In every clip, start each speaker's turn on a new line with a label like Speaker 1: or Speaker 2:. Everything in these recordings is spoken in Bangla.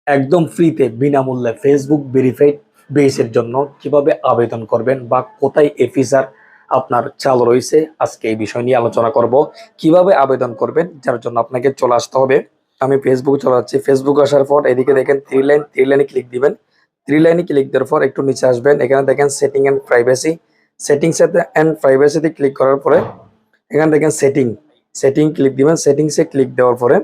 Speaker 1: একদম ফ্রিতে বিনামূল্যে ফেসবুক ভেরিফাইড বেসের জন্য কিভাবে আবেদন করবেন বা কোথায় এই ফিচার আপনার চালু রয়েছে, আজকে এই বিষয় নিয়ে আলোচনা করব। কিভাবে আবেদন করবেন, যার জন্য আপনাকে চলে আসতে হবে। আমি ফেসবুক চলে যাচ্ছি। ফেসবুক আসার পর এদিকে দেখেন থ্রি লাইনে ক্লিক দিবেন। থ্রি লাইনে ক্লিক দেওয়ার পর একটু নিচে আসবেন, এখানে দেখেন setting and privacy. Settings and প্রাইভেসিতে ক্লিক করার পরে এখানে দেখেন সেটিং ক্লিক দিবেন। সেটিংসে ক্লিক দেওয়ার পরে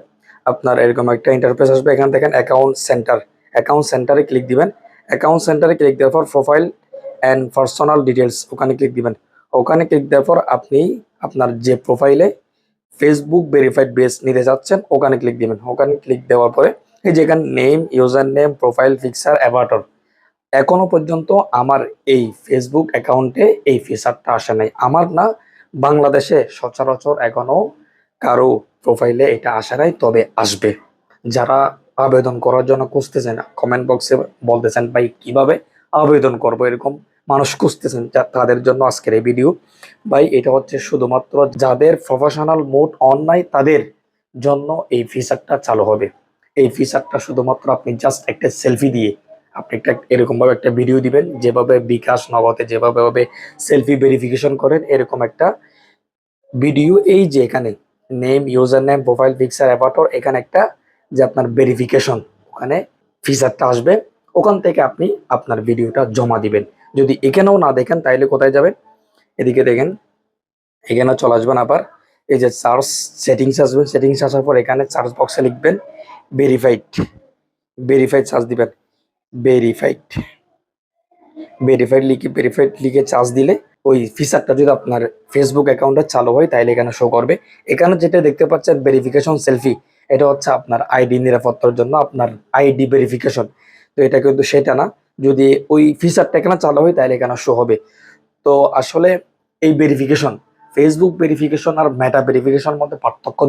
Speaker 1: আপনার এরকম একটা ইন্টারফেস আসবে। এখানে দেখেন অ্যাকাউন্ট সেন্টারে ক্লিক দিবেন। অ্যাকাউন্ট সেন্টারে ক্লিক দেওয়ার পর প্রোফাইল অ্যান্ড পার্সোনাল ডিটেলস ওখানে ক্লিক দিবেন। ওখানে ক্লিক দেওয়ার পর আপনি আপনার যে প্রোফাইলে ফেসবুক ভেরিফাইড বেস নিতে যাচ্ছেন ওখানে ক্লিক দিবেন। ওখানে ক্লিক দেওয়ার পরে এই যে এখানে name, user name, profile picture, Avatar, এখনো পর্যন্ত আমার এই ফেসবুক অ্যাকাউন্টে এই ফিচারটা আসে নাই। আমার না, বাংলাদেশে সচরাচর এখনো কারো প্রোফাইলে এটা আসে নাই, তবে আসবে। যারা আবেদন করার জন্য খুঁজতেছেন, কমেন্ট বক্সে বলতেছেন ভাই কিভাবে আবেদন করব, এরকম মানুষ খুঁজতেছেন, তাদের জন্য আজকের এই ভিডিও। ভাই এটা হচ্ছে শুধুমাত্র যাদের প্রফেশনাল মোড অন নাই তাদের জন্য এই ফিচারটা চালু হবে। এই ফিচারটা শুধুমাত্র আপনি জাস্ট একটা সেলফি দিয়ে আপনি একটা এরকম ভাবে একটা ভিডিও দিবেন, যেভাবে বিকাশ নগদে যেভাবে সেলফি ভেরিফিকেশন করেন এরকম একটা ভিডিও। এই যে এখানে name, user name, profile picture, Avatar, এখানে একটা যে আপনার ভেরিফিকেশন, ওখানে ফিচারটা আসবে। ওখান থেকে আপনি আপনার ভিডিওটা জমা দিবেন। যদি এখানেও না দেখেন তাইলে কোথায় যাবেন, এদিকে দেখেন, এখানে চলে আসবেন। আবার এই যে সার্চ সেটিংস আসবেন। সেটিংস আসার পর এখানে সার্চ বক্সে লিখবেন ভেরিফাইড। ভেরিফাইড সার্চ দিবেন। ভেরিফাইড ভেরিফাইড লিখে চার্জ দিলে ওই ফিচারটা যদি আপনার ফেসবুক অ্যাকাউন্টে চালু হয় তাহলে এখানে শো করবে। এখানে যেটা দেখতে পাচ্ছেন ভেরিফিকেশন সেলফি, এটা হচ্ছে আপনার আইডি নিরাপত্তার জন্য, আপনার আইডি ভেরিফিকেশন। তো এটা কিন্তু সেটা না। যদি ওই ফিচারটা এখানে চালু হয় তাহলে এখানে শো হবে। তো আসলে এই ভেরিফিকেশন, ফেসবুক ভেরিফিকেশন আর মেটা ভেরিফিকেশনের মধ্যে পার্থক্য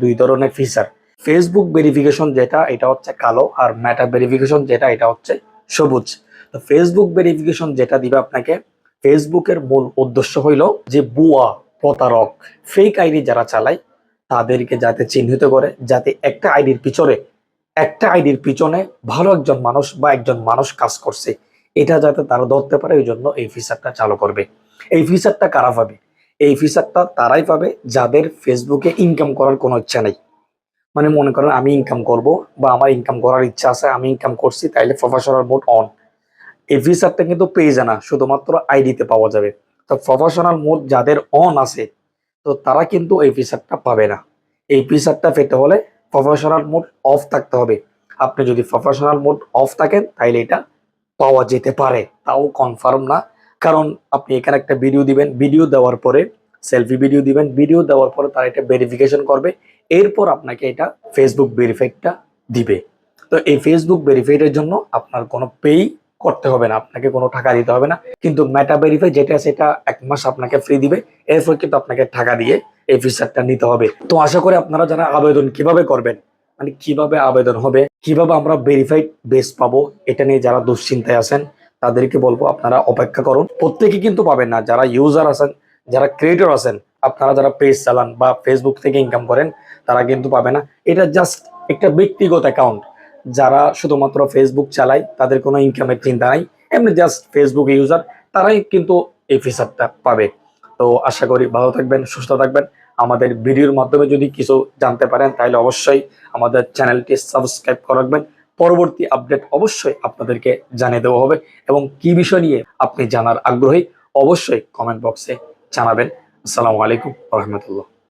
Speaker 1: দুই ধরনের ফিচার। ফেসবুক ভেরিফিকেশন যেটা, এটা হচ্ছে কালো, আর মেটা ভেরিফিকেশন যেটা, এটা হচ্ছে সবুজ। তো ফেসবুক ভেরিফিকেশন যেটা দিবে আপনাকে, ফেসবুকের মূল উদ্দেশ্য হইল যে ভুয়া, প্রতারক, ফেক আইডি যারা চালায় তাদেরকে যাতে চিহ্নিত করে, যাতে একটা আইডির পিছনে ভালো একজন মানুষ বা একজন মানুষ কাজ করছে, এটা যাতে তারা ধরতে পারে। ওই জন্য এই ফিচারটা চালু করবে। এই ফিচারটা কারা পাবে? এই ফিচারটা তারাই পাবে যাদের ফেসবুকে ইনকাম করার কোনো ইচ্ছা নেই। মানে মনে করেন আমি ইনকাম করব বা আমার ইনকাম করার ইচ্ছা আছে, আমি ইনকাম করছি, তাইলে প্রফেশনাল মোড অন। এই ফিচারটা কিন্তু পেয়ে জানা শুধুমাত্র আইডিতে পাওয়া যাবে। তো প্রফেশনাল মোড যাদের অন আছে, তো তারা কিন্তু এই ফিচারটা পাবে না। এই ফিচারটা পেতে হলে প্রফেশনাল মোড অফ থাকতে হবে। আপনি যদি প্রফেশনাল মোড অফ থাকেন তাইলে এটা পাওয়া যেতে পারে, তাও কনফার্ম না। কারণ আপনি এখানে একটা ভিডিও দিবেন, ভিডিও দেওয়ার পরে সেলফি ভিডিও দিবেন, ভিডিও দেওয়ার পরে তারা এটা ভেরিফিকেশন করবে, এরপর আপনাকে এটা ফেসবুক ভেরিফাইডটা দিবে। তো এই ফেসবুক ভেরিফাইডের জন্য আপনার কোনো পেই করতে হবে না, আপনাকে কোনো টাকা দিতে হবে না। কিন্তু মেটা ভেরিফাই যেটা, সেটা 1 মাস আপনাকে ফ্রি দিবে, এরপর কিন্তু আপনাকে টাকা দিয়ে এই ফিচারটা নিতে হবে। তো আশা করি আপনারা যারা আবেদন কিভাবে করবেন, মানে কিভাবে আবেদন হবে, কিভাবে আমরা ভেরিফাইড বেস পাবো, এটা নিয়ে যারা দুশ্চিন্তায় আছেন তাদেরকে বলবো আপনারা অপেক্ষা করুন। প্রত্যেকে কিন্তু পাবেন না, যারা ইউজার আছেন, যারা ক্রিয়েটর আছেন, আপনারা যারা পেজ চালান বা ফেসবুক থেকে ইনকাম করেন, তারা কিন্তু পাবে না। এটা জাস্ট একটা ব্যক্তিগত অ্যাকাউন্ট। যারা শুধুমাত্র ফেসবুক চালায়, তাদের কোনো ইনকামের চিন্তা নাই, এমনি জাস্ট ফেসবুক ইউজার, তারাই কিন্তু এই ফিচারটা পাবে। তো আশা করি ভালো থাকবেন, সুস্থ থাকবেন। আমাদের ভিডিওর মাধ্যমে যদি কিছু জানতে পারেন তাহলে অবশ্যই আমাদের চ্যানেলটি সাবস্ক্রাইব করে রাখবেন। পরবর্তী আপডেট অবশ্যই আপনাদেরকে জানিয়ে দেওয়া হবে, এবং কি বিষয় নিয়ে আপনি জানার আগ্রহী অবশ্যই কমেন্ট বক্সে জানাবেন। আসসালামু আলাইকুম রহমতুল্লাহ।